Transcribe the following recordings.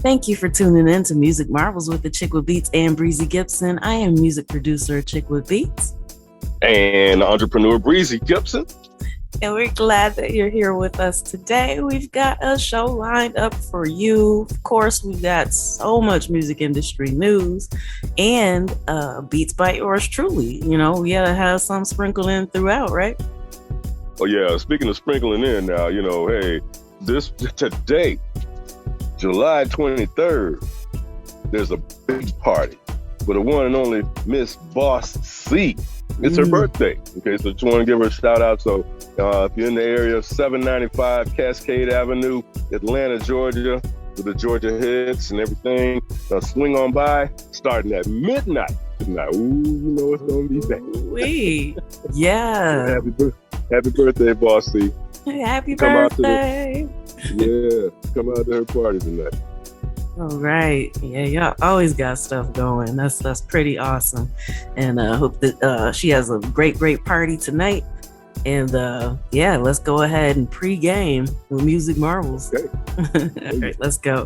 Thank you for tuning in to Music Marvels with Achickwitbeatz and Breezy Gipson. I am music producer Achickwitbeatz. And entrepreneur Breezy Gipson. And we're glad that you're here with us today. We've got a show lined up for you. Of course, we've got so much music industry news and beats by yours truly. You know, we gotta have some sprinkled in throughout, right? Oh yeah, speaking of sprinkling in now, hey, today, July 23rd, there's a big party for the one and only Miss Boss C. It's her birthday. Okay, so just want to give her a shout out. So if you're in the area of 795 Cascade Avenue, Atlanta, Georgia, with the Georgia hits and everything, swing on by, starting at midnight tonight. Ooh, you know it's gonna be bad. Wait, yeah. Happy birthday, Boss C. Happy birthday. Come out to her party tonight. All right. Yeah, y'all always got stuff going. That's pretty awesome. And I hope that she has a great party tonight. And let's go ahead and pre-game with Music Marvels. Okay. All right, let's go.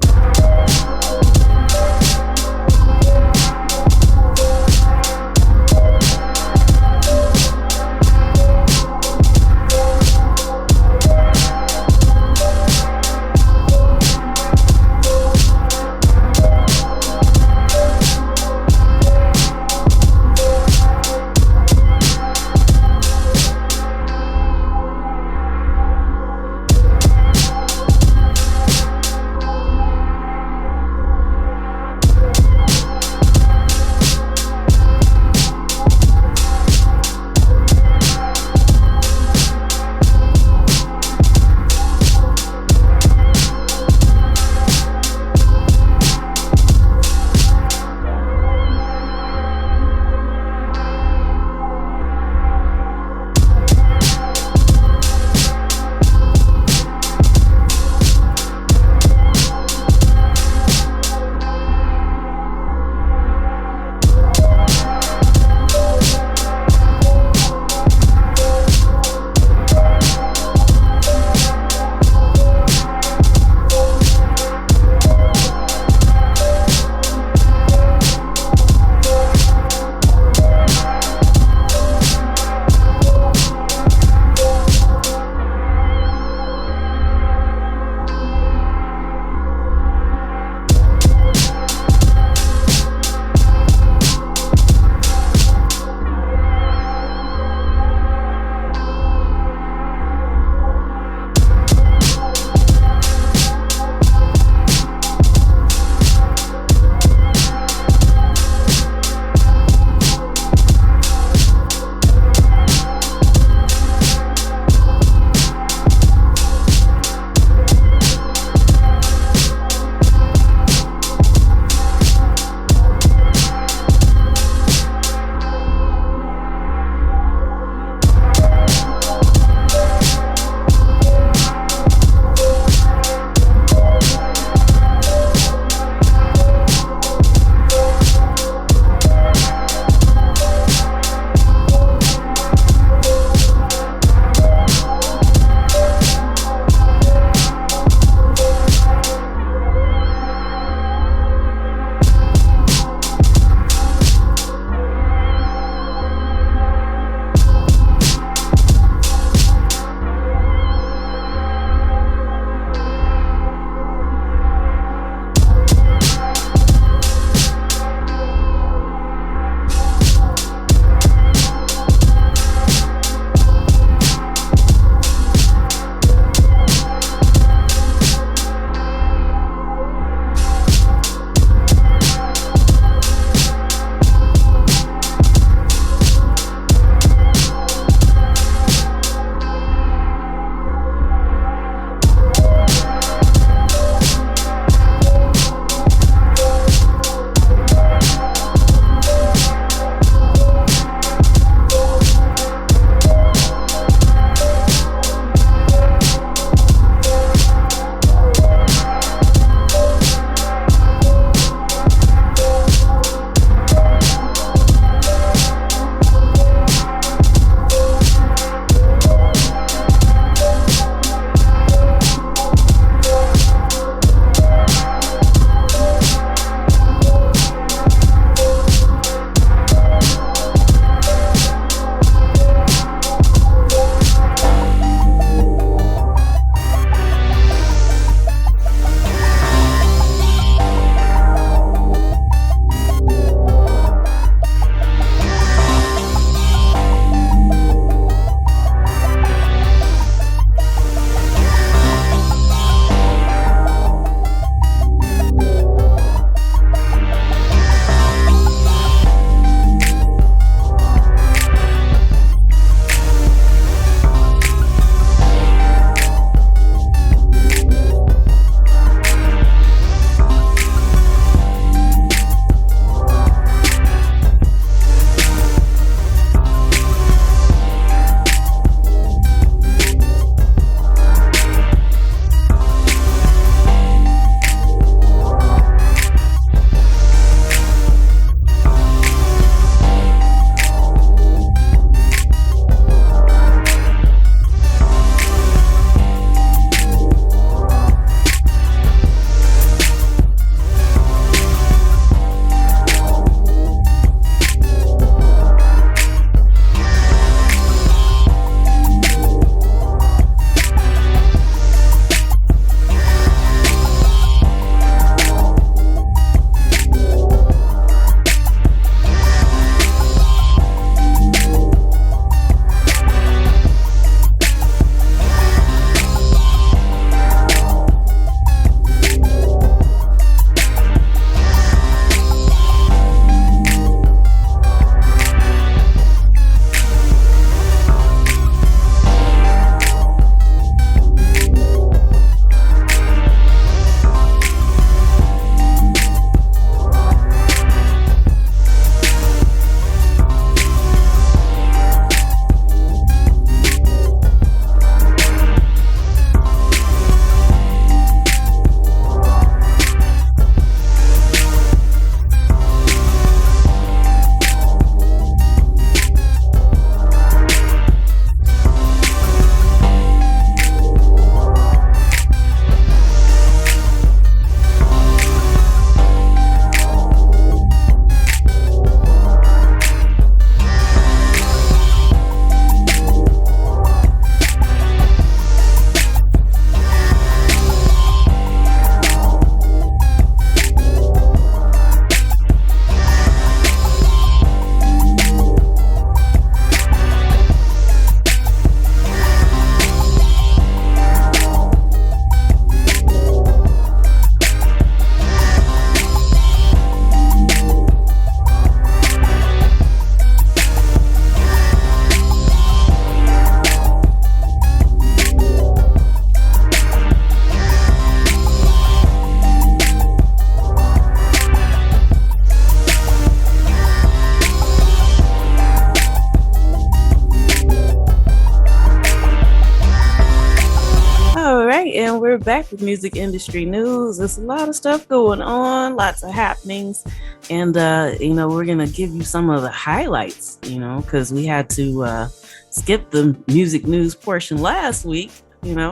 back with music industry news. There's a lot of stuff going on, lots of happenings, and we're gonna give you some of the highlights. Because we had to skip the music news portion last week.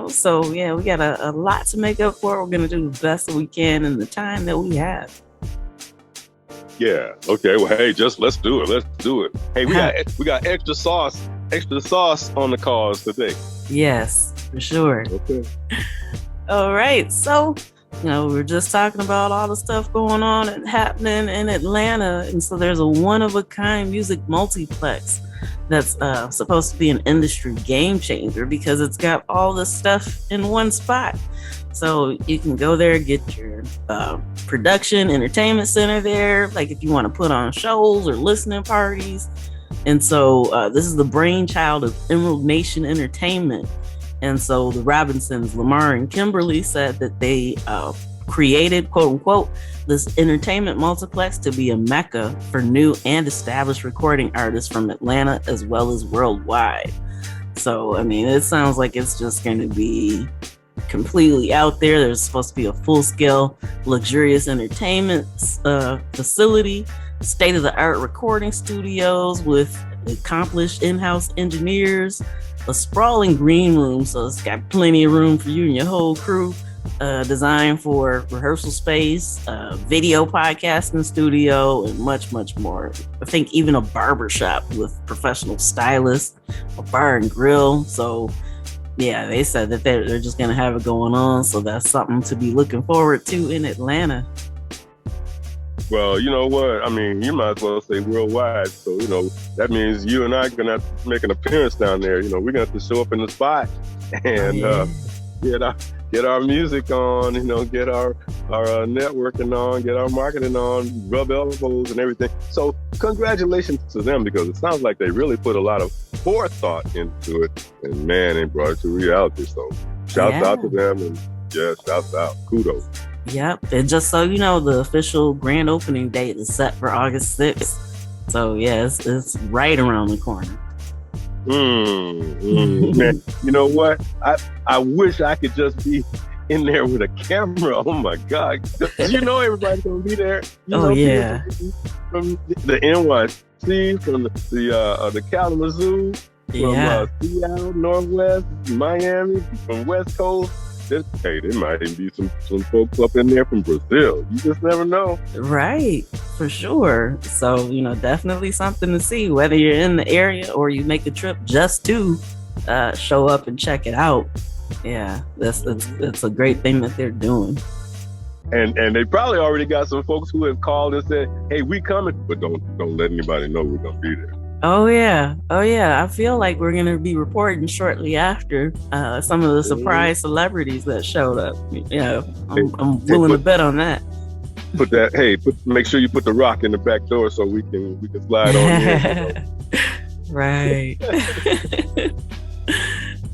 So yeah, we got a lot to make up for. We're gonna do the best that we can in the time that we have. Yeah. Okay. Well, hey, let's do it. Let's do it. Hey, we got extra sauce on the cause today. Yes, for sure. Okay. All right. So, we're just talking about all the stuff going on and happening in Atlanta, and so there's a one-of-a-kind music multiplex that's supposed to be an industry game changer because it's got all this stuff in one spot. So you can go there, get your production, entertainment center there, like if you want to put on shows or listening parties. And so this is the brainchild of Emerald Nation Entertainment. And so the Robinsons, Lamar and Kimberly, said that they created, quote unquote, this entertainment multiplex to be a mecca for new and established recording artists from Atlanta as well as worldwide. So, I mean, it sounds like it's just going to be completely out there. There's supposed to be a full-scale, luxurious entertainment facility, state-of-the-art recording studios with accomplished in-house engineers, a sprawling green room, so it's got plenty of room for you and your whole crew, designed for rehearsal space, video podcasting studio, and much, much more. I think even a barber shop with professional stylists, a bar and grill. So yeah, they said that they're just going to have it going on. So that's something to be looking forward to in Atlanta. Well, you know what? I mean, you might as well say worldwide. So, that means you and I are going to have to make an appearance down there. We're going to have to show up in the spot and get our music on, get our networking on, get our marketing on, rub elbows and everything. So congratulations to them, because it sounds like they really put a lot of forethought into it, and man, they brought it to reality. So shouts out to them, and shouts out, kudos. Yep, and just so you know, the official grand opening date is set for August 6th. So yes, it's right around the corner. Man, you know what? I wish I could just be in there with a camera. Oh my God! Everybody's gonna be there. Yeah. From the NYC, from the Kalamazoo, from Seattle, Northwest, Miami, from West Coast. There might even be some folks up in there from Brazil. You just never know. Right, for sure. So, definitely something to see, whether you're in the area or you make a trip just to show up and check it out. Yeah, that's a great thing that they're doing. And they probably already got some folks who have called and said, "Hey, we coming," but don't let anybody know we're gonna be there. Oh yeah. I feel like we're gonna be reporting shortly after some of the surprise celebrities that showed up. I'm willing to bet on that. Make sure you put the rock in the back door so we can slide on in. Right.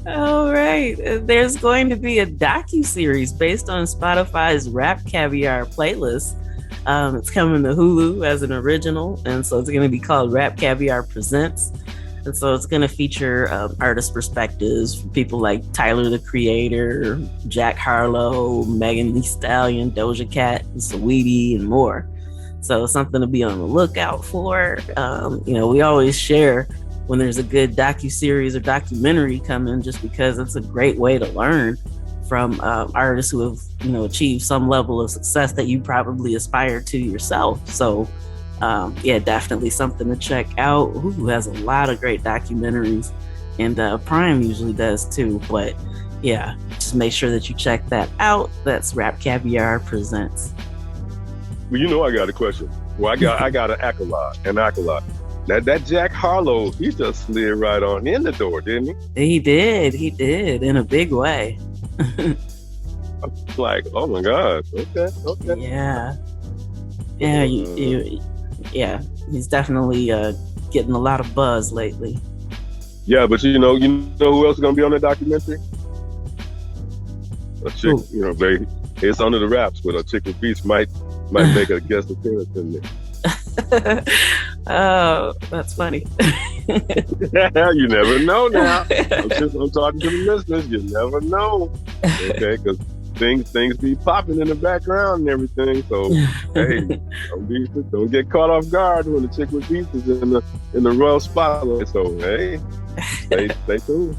All right. There's going to be a docuseries based on Spotify's Rap Caviar playlist. It's coming to Hulu as an original, and so it's going to be called Rap Caviar Presents. And so it's going to feature artist perspectives from people like Tyler, the Creator, Jack Harlow, Megan Thee Stallion, Doja Cat, Saweetie, and more. So something to be on the lookout for. We always share when there's a good docuseries or documentary coming, just because it's a great way to learn from artists who have, achieved some level of success that you probably aspire to yourself. So, definitely something to check out. Hulu has a lot of great documentaries, and Prime usually does too. But yeah, just make sure that you check that out. That's Rap Caviar Presents. Well, I got a question. Well, I got an accolade. That Jack Harlow, he just slid right on in the door, didn't he? He did in a big way. Like, oh my God. Okay. He's definitely getting a lot of buzz lately. Yeah, but you know who else is gonna be on the documentary? A chick, it's under the wraps, but Achickwitbeatz might make a guest appearance in there. Oh, that's funny. You never know now. I'm talking to the listeners. You never know. Okay, because things be popping in the background and everything. So hey, don't get caught off guard when the Achickwitbeatz is in the royal spotlight. So hey, stay tuned.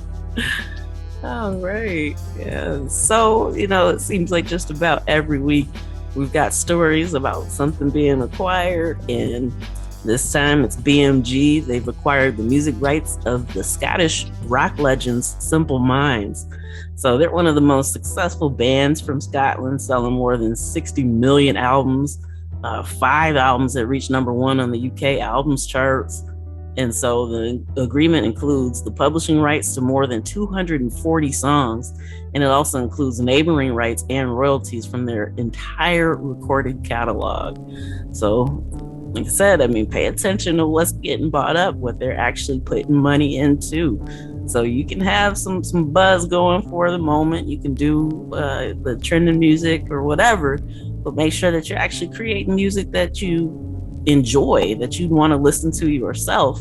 All right. Yeah. So, it seems like just about every week we've got stories about something being acquired, and this time it's BMG. They've acquired the music rights of the Scottish rock legends Simple Minds. So they're one of the most successful bands from Scotland, selling more than 60 million albums, 5 albums that reached #1 on the UK albums charts. And so the agreement includes the publishing rights to more than 240 songs, and it also includes neighboring rights and royalties from their entire recorded catalog. So, like I said, pay attention to what's getting bought up, what they're actually putting money into. So you can have some buzz going for the moment. You can do the trending music or whatever, but make sure that you're actually creating music that you enjoy, that you want to listen to yourself,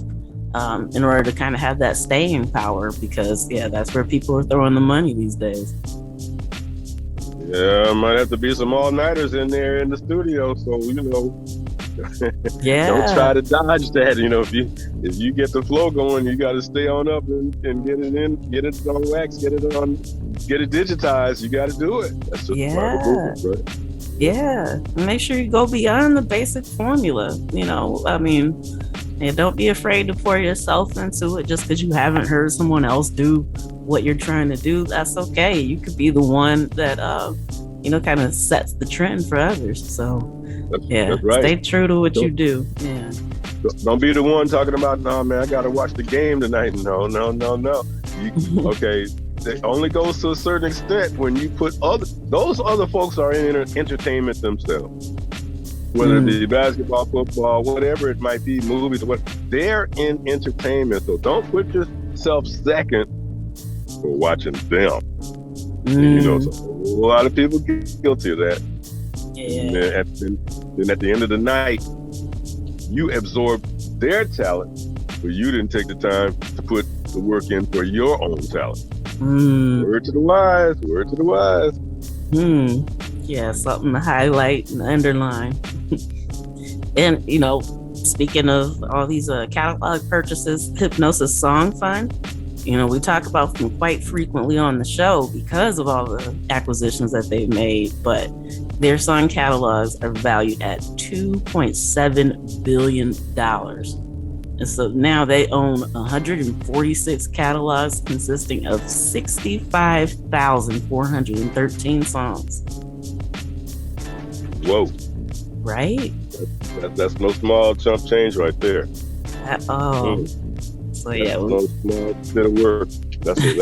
in order to kind of have that staying power, because that's where people are throwing the money these days. Yeah, might have to be some all-nighters in there in the studio, so don't try to dodge that. If you get the flow going, you got to stay on up and get it in, get it on wax, get it digitized. You got to do it. That's just part of the business, right? Yeah, make sure you go beyond the basic formula. And don't be afraid to pour yourself into it just because you haven't heard someone else do what you're trying to do. That's okay. You could be the one that kind of sets the trend for others. So that's right. Stay true to what you do. Yeah. Don't be the one talking about, no, man, I got to watch the game tonight. No. Okay. It only goes to a certain extent when you put those other folks are in entertainment themselves. Whether it be basketball, football, whatever it might be, movies, they're in entertainment. So don't put yourself second for watching them. So a lot of people get guilty of that. Yeah. And then at the end of the night, you absorb their talent, but you didn't take the time to put the work in for your own talent. Word to the wise. Yeah, something to highlight and underline. And speaking of all these catalog purchases, Hypnosis Song Fund, we talk about them quite frequently on the show because of all the acquisitions that they've made, but their song catalogs are valued at $2.7 billion. And so now they own 146 catalogs consisting of 65,413 songs. Whoa. Right? That's no small chump change right there. At all. So yeah, no small bit of work. That's a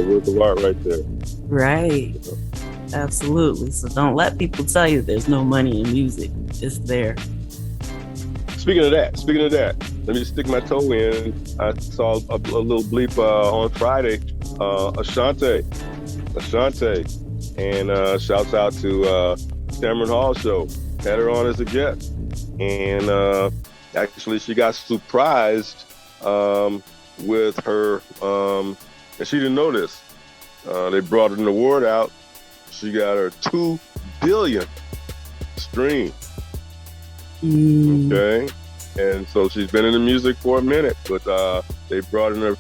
work of art right there. Right. Absolutely. So don't let people tell you there's no money in music. It's there. Speaking of that, let me stick my toe in. I saw a little bleep on Friday. Ashanti, and shouts out to Cameron Hall show. Had her on as a guest, and actually she got surprised with her, and she didn't know this. They brought an award out. She got her 2 billion stream. Okay, and so she's been in the music for a minute, but they brought in an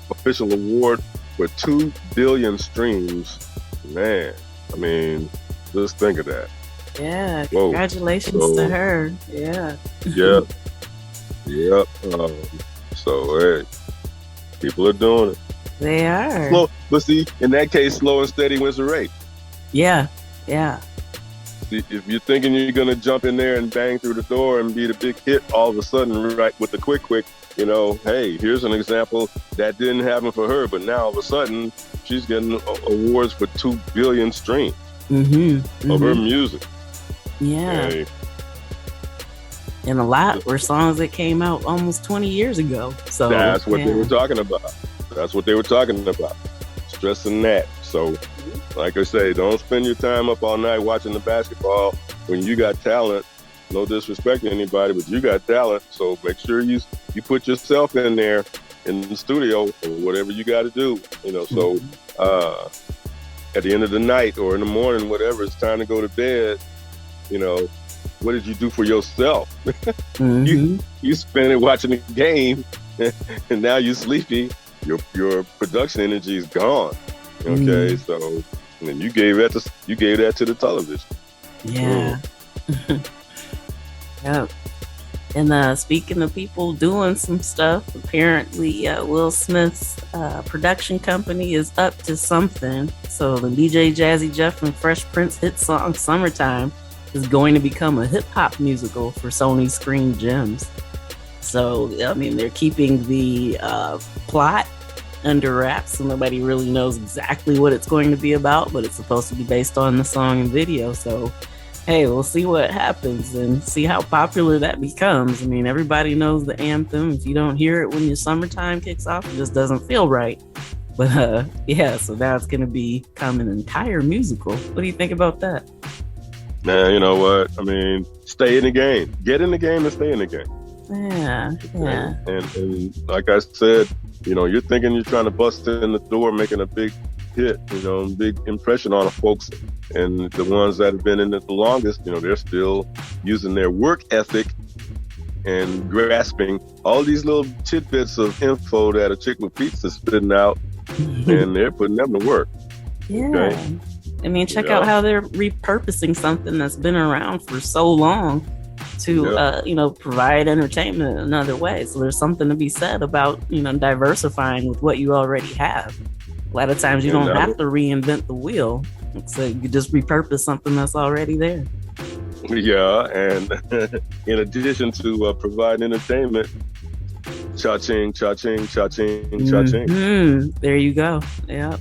official award for 2 billion streams. Man, just think of that. Yeah, congratulations to her. Yeah. Yep. So hey, people are doing it. They are. Slow, but see, in that case, slow and steady wins the race. Yeah. See, if you're thinking you're gonna jump in there and bang through the door and be the big hit, all of a sudden, right with the quick, hey, here's an example that didn't happen for her, but now all of a sudden she's getting awards for 2 billion streams of her music. Yeah. Hey. And a lot were songs that came out almost 20 years ago. So that's what they were talking about. Stressing that. So, like I say, don't spend your time up all night watching the basketball when you got talent. No disrespect to anybody, but you got talent. So make sure you put yourself in there in the studio or whatever you got to do. So at the end of the night or in the morning, whatever, it's time to go to bed, you know, what did you do for yourself? Mm-hmm. you spent it watching the game, and now you're sleepy. Your production energy is gone. Okay, so and you gave that to the television. Yeah. Yep. And speaking of people doing some stuff, apparently Will Smith's production company is up to something. So the DJ Jazzy Jeff and Fresh Prince hit song "Summertime" is going to become a hip hop musical for Sony Screen Gems. So I mean, they're keeping the plot under wraps, so nobody really knows exactly what it's going to be about, but it's supposed to be based on the song and video. So hey, we'll see what happens and see how popular that becomes. I mean, everybody knows the anthem. If you don't hear it when your summertime kicks off, it just doesn't feel right. But yeah, so now it's going to become an entire musical. What do you think about that? Man, you know what? I mean, stay in the game. Get in the game and stay in the game. Yeah. And like I said, you know, you're thinking you're trying to bust in the door, making a big hit, you know, big impression on the folks. And the ones that have been in it the longest, you know, they're still using their work ethic and grasping all these little tidbits of info that Achickwitbeatz is spitting out, and they're putting them to work. Yeah. Okay? I mean, check out how they're repurposing something that's been around for so long to, you know, provide entertainment in another way. So there's something to be said about, you know, diversifying with what you already have. A lot of times you don't have to reinvent the wheel. So you just repurpose something that's already there. Yeah, and in addition to provide entertainment, cha-ching, cha-ching, cha-ching, cha-ching. There you go. Yeah.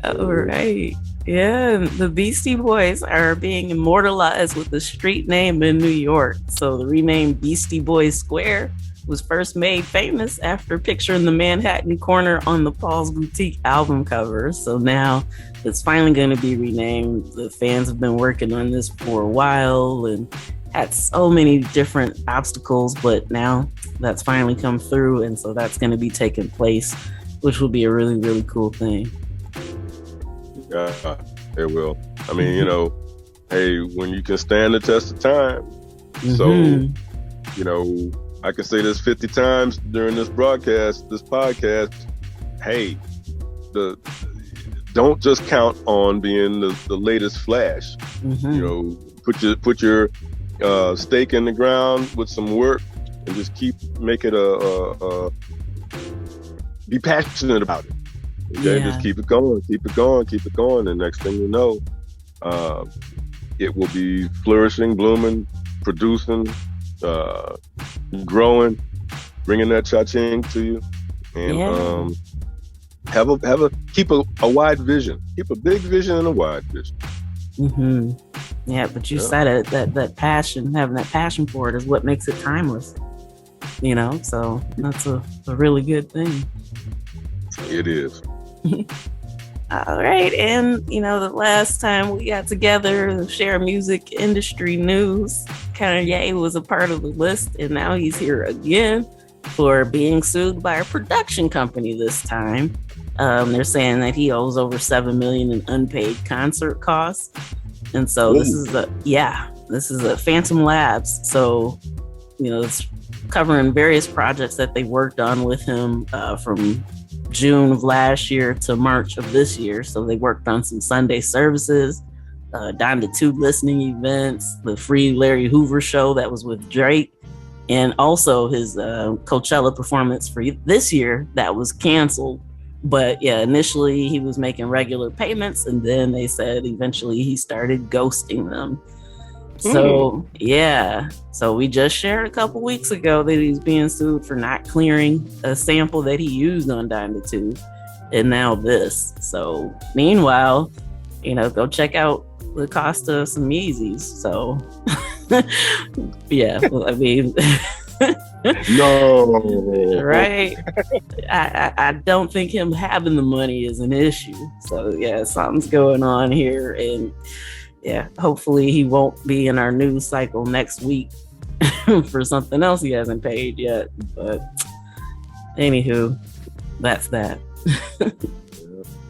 All right. Yeah, the Beastie Boys are being immortalized with a street name in New York. So the renamed Beastie Boys Square was first made famous after picturing the Manhattan corner on the Paul's Boutique album cover. So now it's finally going to be renamed. The fans have been working on this for a while and had so many different obstacles, but now that's finally come through. And so that's going to be taking place, which will be a really, really cool thing. Yeah, it will. I mean, you know, hey, when you can stand the test of time. So, you know, I can say this 50 times during this podcast. Hey, don't just count on being the latest flash. You know, put your stake in the ground with some work and just keep make it be passionate about it. Okay, just keep it going. And next thing you know, it will be flourishing, blooming, producing, growing, bringing that cha-ching to you, and keep a wide vision, keep a big vision and a wide vision. Yeah, but you said it, that passion, having that passion for it is what makes it timeless. You know, so that's a really good thing. It is. All right, and you know, the last time we got together to share music industry news, Kanye was a part of the list, and now he's here again for being sued by a production company this time. They're saying that he owes over $7 million in unpaid concert costs, and so this is a Phantom Labs. So, you know, it's covering various projects that they worked on with him from June of last year to March of this year. So they worked on some Sunday services, Down to Two listening events, the free Larry Hoover show that was with Drake, and also his Coachella performance for this year that was canceled. But yeah, initially he was making regular payments, and then they said eventually he started ghosting them. So yeah, so we just shared a couple weeks ago that he's being sued for not clearing a sample that he used on Down to Two, and now this. So meanwhile, you know, go check out the cost of some Yeezys. So yeah, well, I mean, no, right? I don't think him having the money is an issue. So yeah, something's going on here, and yeah, hopefully he won't be in our news cycle next week for something else he hasn't paid yet. But anywho, that's that.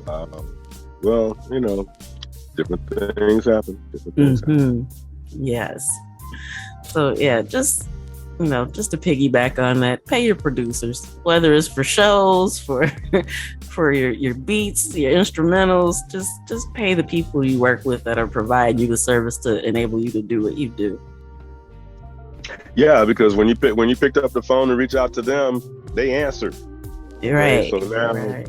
Well, different things happen. Different things happen. Yes. So yeah, just just to piggyback on that, pay your producers, whether it's for shows, for for your beats, your instrumentals. Just pay the people you work with that are providing you the service to enable you to do what you do. Yeah, because when you picked up the phone and reach out to them, they answered. Right. Okay? So now, right.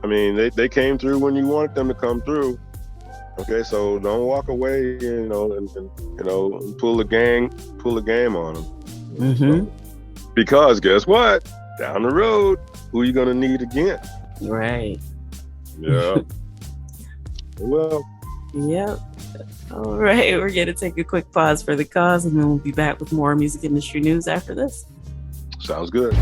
I mean, they came through when you wanted them to come through. Okay, so don't walk away, and pull the game on them. So, because guess what? Down the road, who are you gonna need again? Right. Yeah. Well. Yep. All right, we're gonna take a quick pause for the cause, and then we'll be back with more music industry news after this. Sounds good.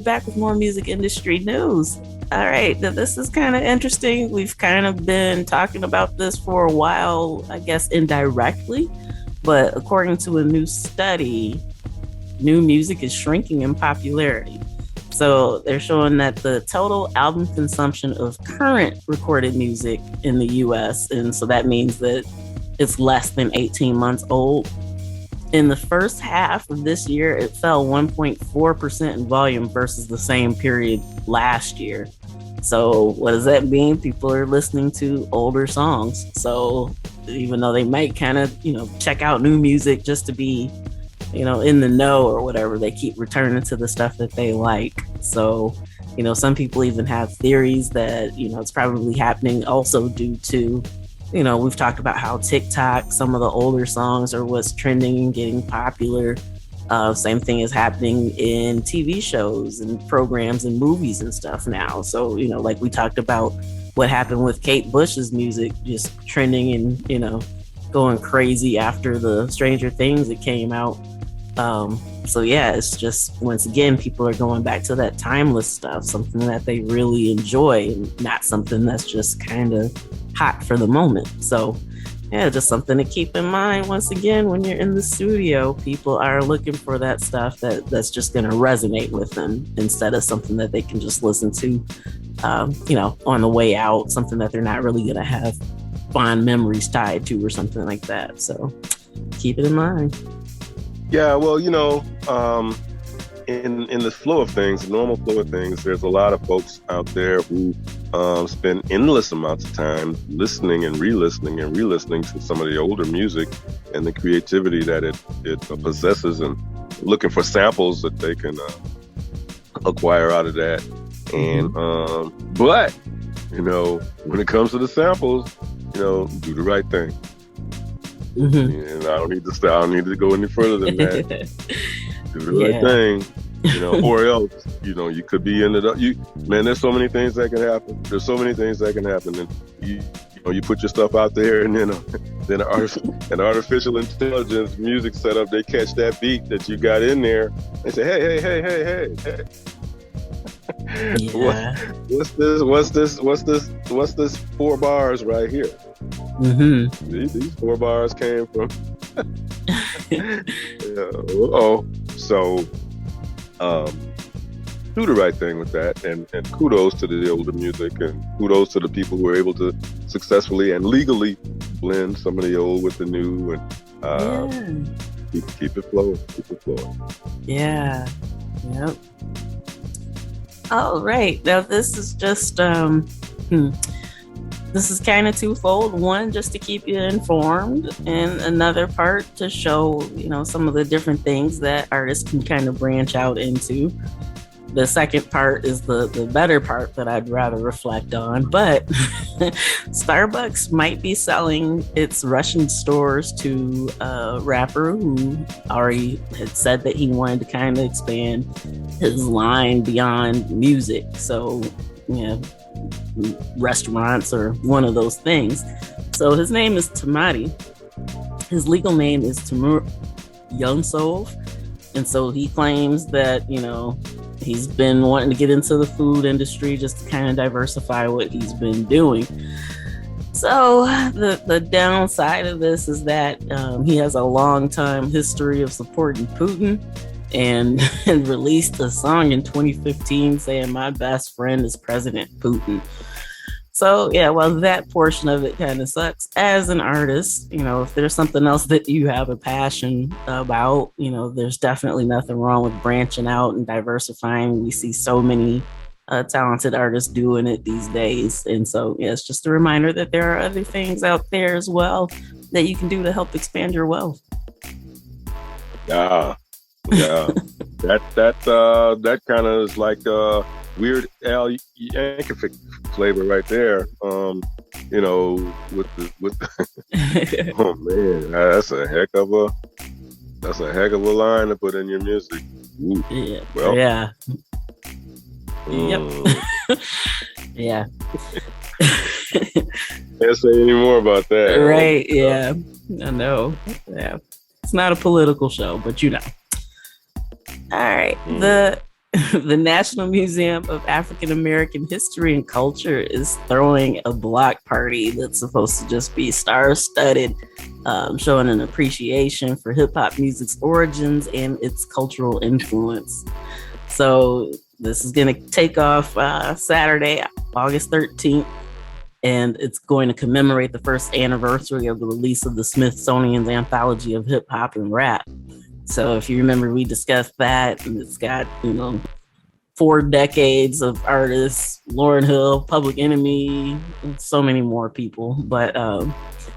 back with more music industry news. All right, now this is kind of interesting. We've kind of been talking about this for a while, I guess indirectly, but according to a new study, new music is shrinking in popularity. So they're showing that the total album consumption of current recorded music in the US, and so that means that it's less than 18 months old. In the first half of this year, it fell 1.4% in volume versus the same period last year. So what does that mean? People are listening to older songs. So even though they might kind of, check out new music just to be, in the know or whatever, they keep returning to the stuff that they like. So, some people even have theories that, it's probably happening also due to, we've talked about how TikTok, some of the older songs are what's trending and getting popular. Same thing is happening in TV shows and programs and movies and stuff now. So, like we talked about what happened with Kate Bush's music just trending and, going crazy after the Stranger Things that came out. So yeah, it's just, once again, people are going back to that timeless stuff, something that they really enjoy and not something that's just kind of hot for the moment. So yeah, just something to keep in mind. Once again, when you're in the studio, people are looking for that stuff that's just going to resonate with them instead of something that they can just listen to, on the way out, something that they're not really going to have fond memories tied to or something like that. So keep it in mind. Yeah, well, in the flow of things, the normal flow of things, there's a lot of folks out there who spend endless amounts of time listening and re-listening to some of the older music and the creativity that it possesses, and looking for samples that they can acquire out of that. And but when it comes to the samples, do the right thing. And I don't need to go any further than that. Do the right thing, or else, you could be in there's so many things that can happen. There's so many things that can happen. And you put your stuff out there, and then an artificial intelligence music setup, they catch that beat that you got in there. They say, hey. Yeah. What's this 4 bars right here? These 4 bars came from So do the right thing with that, and kudos to the older music, and kudos to the people who are able to successfully and legally blend some of the old with the new, and keep it flowing. Yeah. Yep. All right. Now this is just this is kind of twofold. One, just to keep you informed, and another part to show, some of the different things that artists can kind of branch out into. The second part is the better part that I'd rather reflect on, but Starbucks might be selling its Russian stores to a rapper who already had said that he wanted to kind of expand his line beyond music. So, restaurants or one of those things. So his name is Tamati. His legal name is Timur Yunsov. And so he claims that, he's been wanting to get into the food industry just to kind of diversify what he's been doing. So the downside of this is that he has a long time history of supporting Putin, and released a song in 2015 saying, "My best friend is President Putin." So yeah, well, that portion of it kind of sucks. As an artist, if there's something else that you have a passion about, there's definitely nothing wrong with branching out and diversifying. We see so many talented artists doing it these days. And so, yeah, it's just a reminder that there are other things out there as well that you can do to help expand your wealth. Yeah. That kind of is like Weird Al Yankovic flavor right there. With oh man, that's a heck of a line to put in your music. Ooh. Yeah. Well, yeah. Yep. Yeah. Can't say any more about that. Right. Yeah. I know. Yeah. It's not a political show, but All right. The National Museum of African American History and Culture is throwing a block party that's supposed to just be star-studded, showing an appreciation for hip-hop music's origins and its cultural influence. So this is going to take off Saturday, August 13th, and it's going to commemorate the first anniversary of the release of the Smithsonian's Anthology of Hip Hop and Rap. So if you remember, we discussed that, and it's got, 4 decades of artists, Lauryn Hill, Public Enemy, and so many more people. But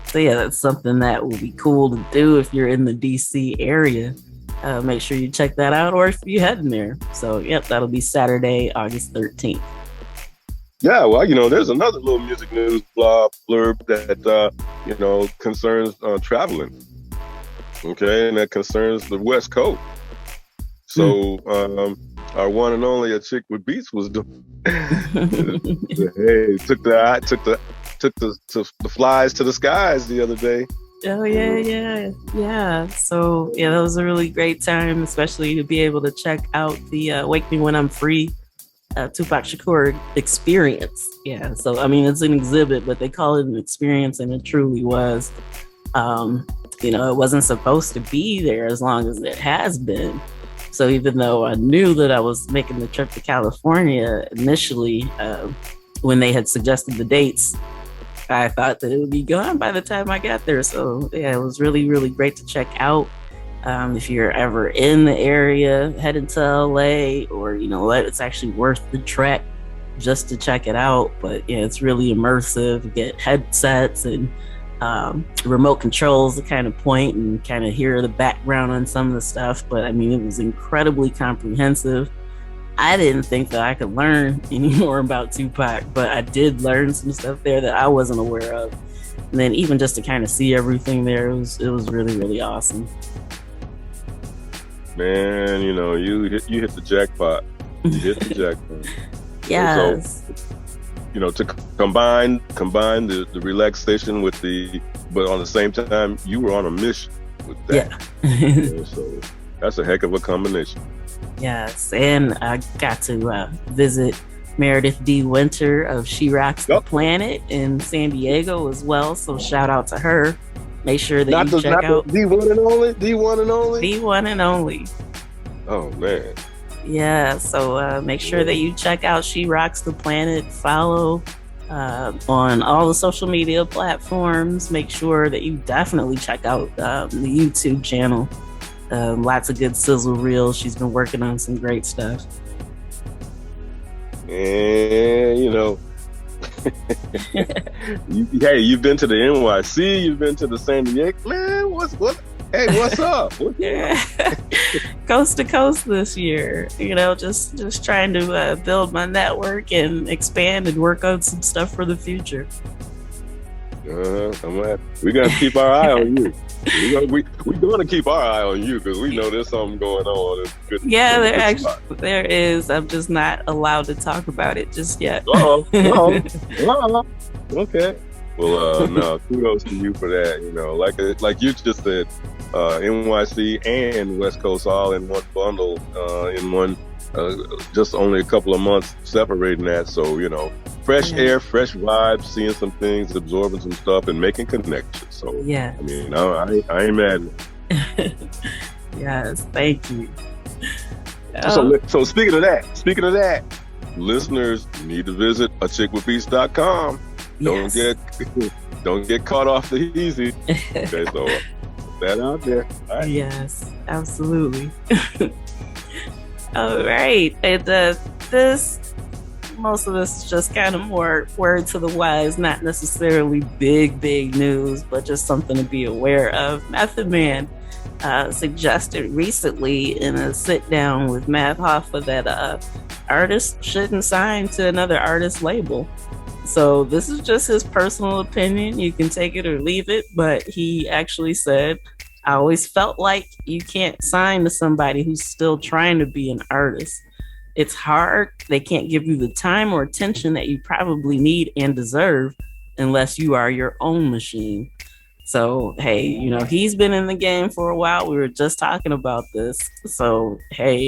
so yeah, that's something that will be cool to do if you're in the DC area. Make sure you check that out, or if you're heading there. So yep, that'll be Saturday, August 13th. Yeah, well, there's another little music news blurb that concerns traveling. Okay, and that concerns the West Coast. So our one and only Achickwitbeatz was doing. Hey, took the flies to the skies the other day. Oh yeah. So yeah, that was a really great time, especially to be able to check out the "Wake Me When I'm Free" Tupac Shakur experience. Yeah, so I mean, it's an exhibit, but they call it an experience, and it truly was. It wasn't supposed to be there as long as it has been. So even though I knew that I was making the trip to California initially, when they had suggested the dates, I thought that it would be gone by the time I got there. So yeah, it was really, really great to check out. If you're ever in the area, heading to LA, or it's actually worth the trek just to check it out. But yeah, it's really immersive. You get headsets and remote controls to kind of point and kind of hear the background on some of the stuff. But I mean, it was incredibly comprehensive. I didn't think that I could learn any more about Tupac, but I did learn some stuff there that I wasn't aware of. And then even just to kind of see everything there, it was really, really awesome. Man, you hit the jackpot. You hit the jackpot. Yes. So, to combine the relaxation with but on the same time, you were on a mission with that. Yeah. So that's a heck of a combination. Yes, and I got to visit Meredith D. Winter of She Rocks the Planet in San Diego as well. So shout out to her. Make sure that you check out D1 and only. D1 and only. Oh man. Yeah, so make sure that you check out She Rocks the Planet. Follow on all the social media platforms. Make sure that you definitely check out the YouTube channel. Lots of good sizzle reels. She's been working on some great stuff. And you've been to the NYC, you've been to the San Diego. Man, what's up? Coast to coast this year. Just trying to build my network and expand and work on some stuff for the future. We gotta keep our eye on you. We're going to keep our eye on you because we know there's something going on. Yeah, there is. I'm just not allowed to talk about it just yet. Okay. Well, no, kudos to you for that. Like you just said, NYC and West Coast all in one bundle, in one, just only a couple of months separating that. So, fresh air, fresh vibes, seeing some things, absorbing some stuff, and making connections. So, yeah. I mean, I ain't mad at it. Yes, thank you. So speaking of that, listeners need to visit achickwitbeatz.com. Don't get caught off the easy. Okay, so that out there. All right. Yes, absolutely. All right, and most of this is just kind of more word to the wise, not necessarily big news, but just something to be aware of. Method Man suggested recently in a sit down with Math Hoffa that artists shouldn't sign to another artist label. So this is just his personal opinion. You can take it or leave it, but he actually said, I always felt like you can't sign to somebody who's still trying to be an artist. It's hard. They can't give you the time or attention that you probably need and deserve unless you are your own machine. So, hey, he's been in the game for a while. We were just talking about this. So, hey,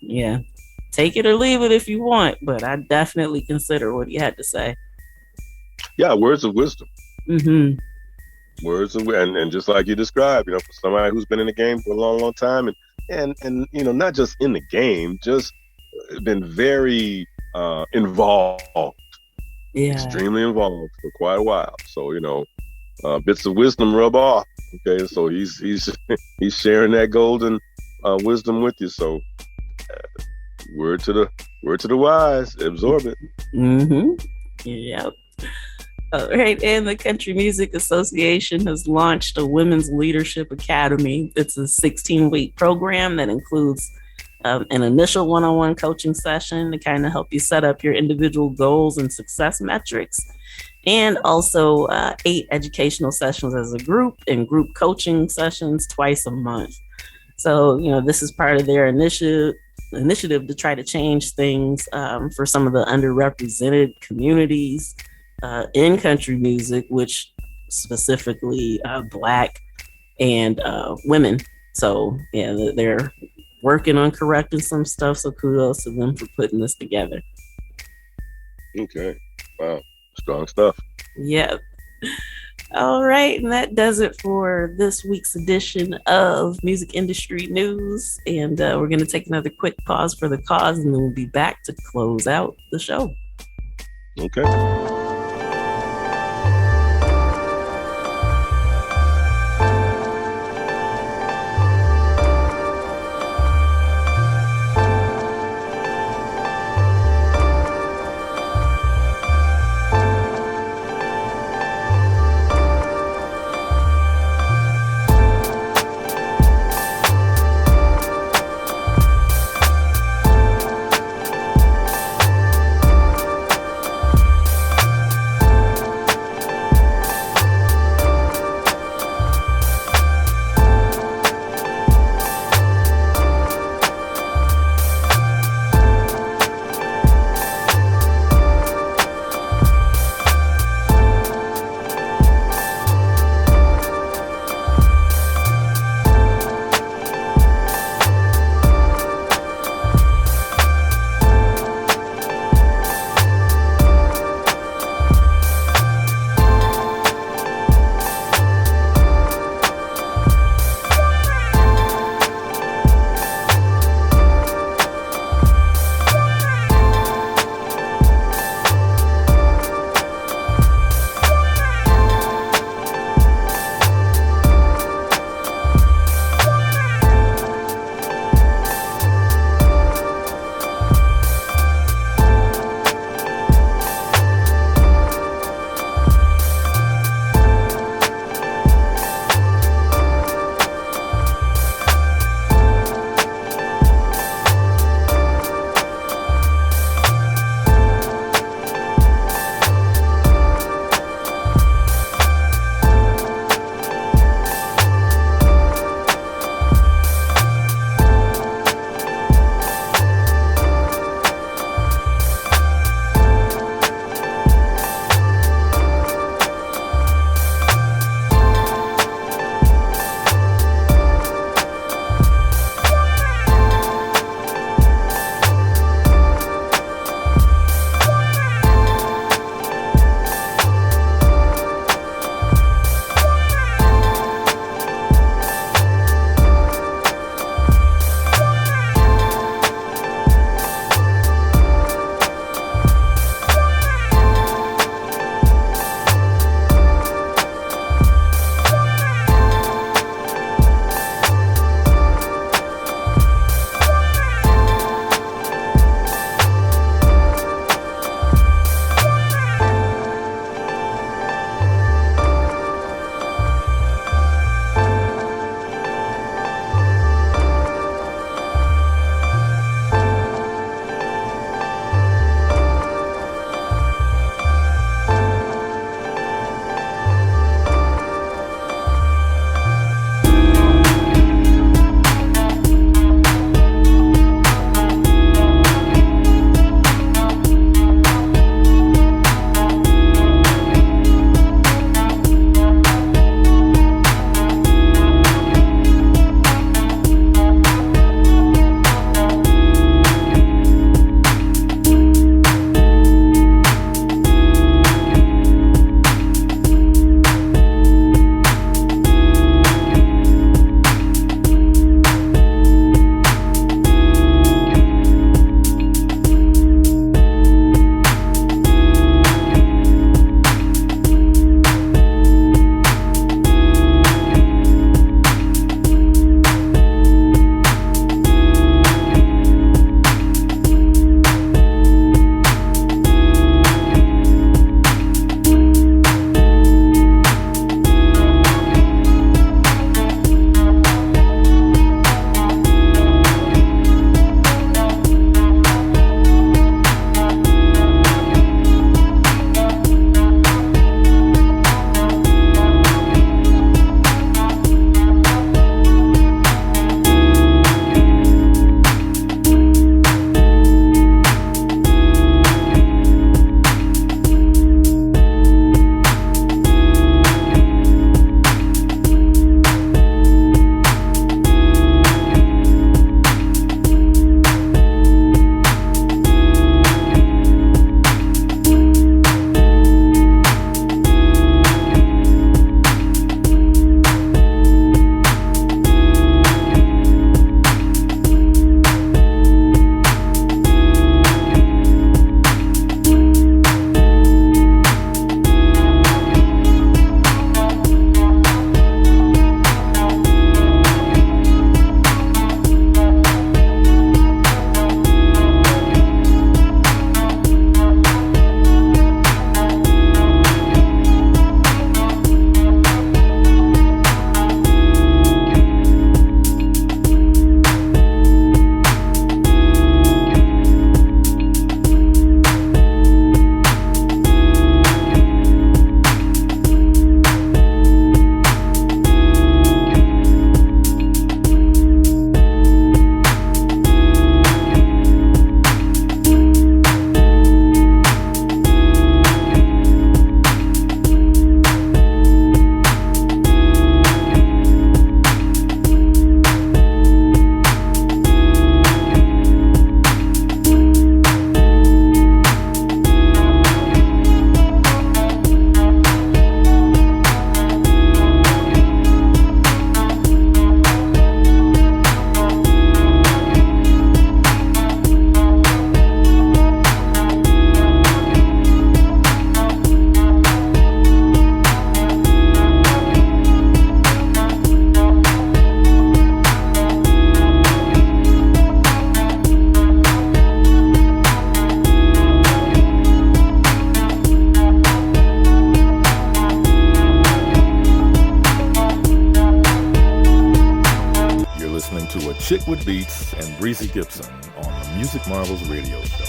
yeah. take it or leave it if you want, but I definitely consider what he had to say. Yeah, words of wisdom. Mm-hmm. And just like you described, for somebody who's been in the game for a long, long time, and not just in the game, just been very involved, Yeah. extremely involved for quite a while. So bits of wisdom rub off. Okay, so he's he's sharing that golden wisdom with you. So word to the wise, absorb it. Mm-hmm. Yep. All right, and the Country Music Association has launched a Women's Leadership Academy. It's a 16-week program that includes an initial one-on-one coaching session to kind of help you set up your individual goals and success metrics, and also 8 educational sessions as a group and group coaching sessions twice a month. So, this is part of their initiative to try to change things for some of the underrepresented communities in country music, which specifically Black and women. So, yeah, they're working on correcting some stuff. So kudos to them for putting this together. Okay. Wow. Strong stuff. Yeah. All right, and that does it for this week's edition of Music Industry News. And we're going to take another quick pause for the cause, and then we'll be back to close out the show. Okay. Achickwitbeatz and Breezy Gipson on the Music Marvels radio show.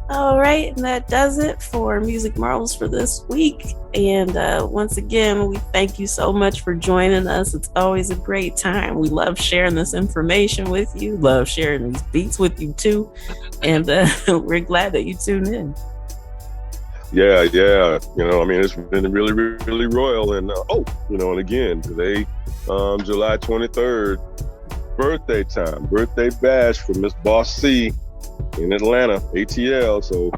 All right, and that does it for Music Marvels for this week. And once again, we thank you so much for joining us. It's always a great time. We love sharing this information with you, love sharing these beats with you too. And we're glad that you tuned in. Yeah. It's been really, really royal. And and again, today, July 23rd, birthday time, birthday bash for Miss Boss C in Atlanta, ATL. So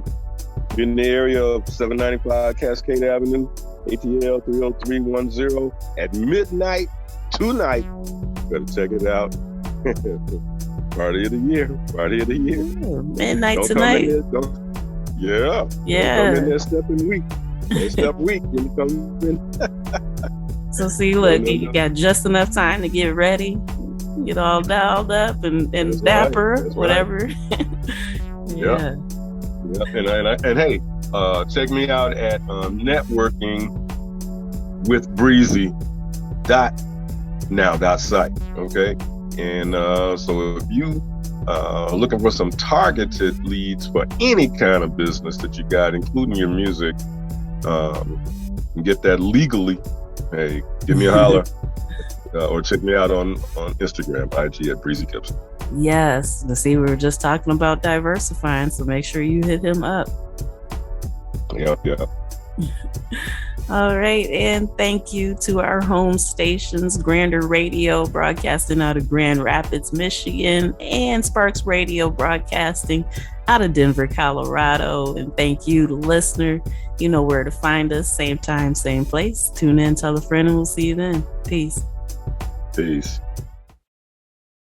if you're in the area of 795 Cascade Avenue, ATL 30310 at midnight tonight. Better check it out. Party of the year. Ooh, midnight Don't tonight. Yeah. Yeah. Come in there stepping weak. Step weak when you come in. So see, look, you got just enough time to get ready, get all dialed up and dapper, right. whatever. Yeah. And hey, check me out at networking with Breezy .now.site. Okay, And so if you are looking for some targeted leads for any kind of business that you got, including your music, and get that legally, hey, give me a holler. Or check me out on Instagram, IG at Breezy Gipson. Yes. See, we were just talking about diversifying, so make sure you hit him up. Yeah. All right. And thank you to our home stations, Grander Radio, broadcasting out of Grand Rapids, Michigan, and Sparks Radio, broadcasting out of Denver, Colorado. And thank you, the listener. You know where to find us. Same time, same place. Tune in, tell a friend, and we'll see you then. Peace. Peace.